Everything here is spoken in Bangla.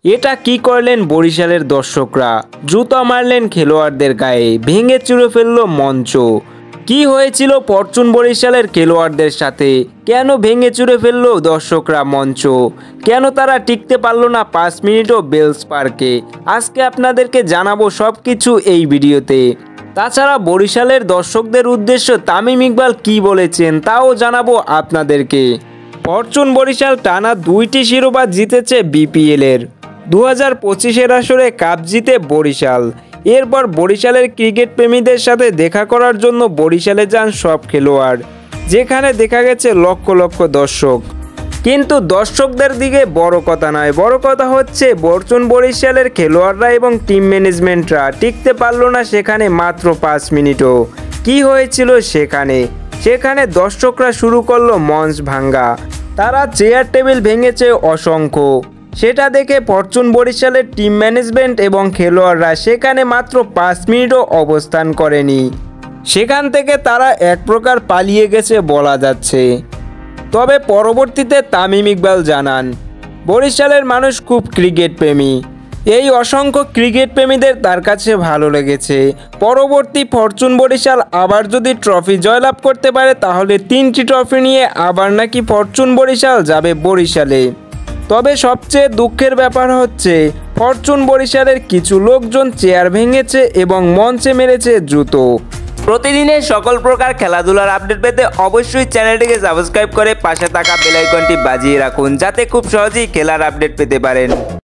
এটা কি করলেন বরিশালের দর্শকরা? জুতা মারলেন খেলোয়াড়দের গায়ে, ভেঙে চুরে ফেলল মঞ্চ। কি হয়েছিল ফরচুন বরিশালের খেলোয়াড়দের সাথে? কেন ভেঙে চুরে ফেলল দর্শকরা মঞ্চ? কেন তারা টিকতে পারল না 5 মিনিটও বেলস পার্কে? আজকে আপনাদেরকে জানাবো সব কিছু এই ভিডিওতে। তাছাড়া বরিশালের দর্শকদের উদ্দেশ্যে তামিম ইকবাল কি বলেছেন তাও জানাবো আপনাদেরকে। ফরচুন বরিশাল টানা 2টি শিরোপা জিতেছে বিপিএলের। 2025-এর আসরে কাপ জিতে বরিশাল। এরপর বরিশালের ক্রিকেট প্রেমীদের সাথে দেখা করার জন্য বরিশালে যান সব খেলোয়াড়, যেখানে দেখা গেছে লক্ষ লক্ষ দর্শক। কিন্তু দর্শকদের দিকে বড় কথা নয়, বড় কথা হচ্ছে ফরচুন বরিশালের খেলোয়াড়রা এবং টিম ম্যানেজমেন্টরা টিকতে পারলো না সেখানে মাত্র 5 মিনিটও। কি হয়েছিল সেখানে দর্শকরা শুরু করলো মঞ্চ ভাঙ্গা। তারা চেয়ার টেবিল ভেঙেছে অসংখ্য। সেটা দেখে ফরচুন বরিশালের টিম ম্যানেজমেন্ট এবং খেলোয়াড়রা সেখানে মাত্র 5 মিনিটও অবস্থান করেনি। সেখান থেকে তারা এক প্রকার পালিয়ে গেছে বলা যাচ্ছে। তবে পরবর্তীতে তামিম ইকবাল জানান, বরিশালের মানুষ খুব ক্রিকেট প্রেমী। এই অসংখ্য ক্রিকেট প্রেমীদের তার কাছে ভালো লেগেছে। পরবর্তী ফরচুন বরিশাল আবার যদি ট্রফি জয়লাভ করতে পারে তাহলে 3টি ট্রফি নিয়ে আবার নাকি ফরচুন বরিশাল যাবে বরিশালে। তবে সবচেয়ে দুঃখের ব্যাপার হচ্ছে ফরচুন বরিশালের কিছু লোকজন চেয়ার ভেঙেছে এবং মঞ্চে মেরেছে জুতো। প্রতিদিনের সকল প্রকার খেলাধুলার আপডেট পেতে অবশ্যই চ্যানেলটিকে সাবস্ক্রাইব করে পাশে থাকা বেল আইকনটি বাজিয়ে রাখুন, যাতে খুব সহজেই খেলার আপডেট পেতে পারেন।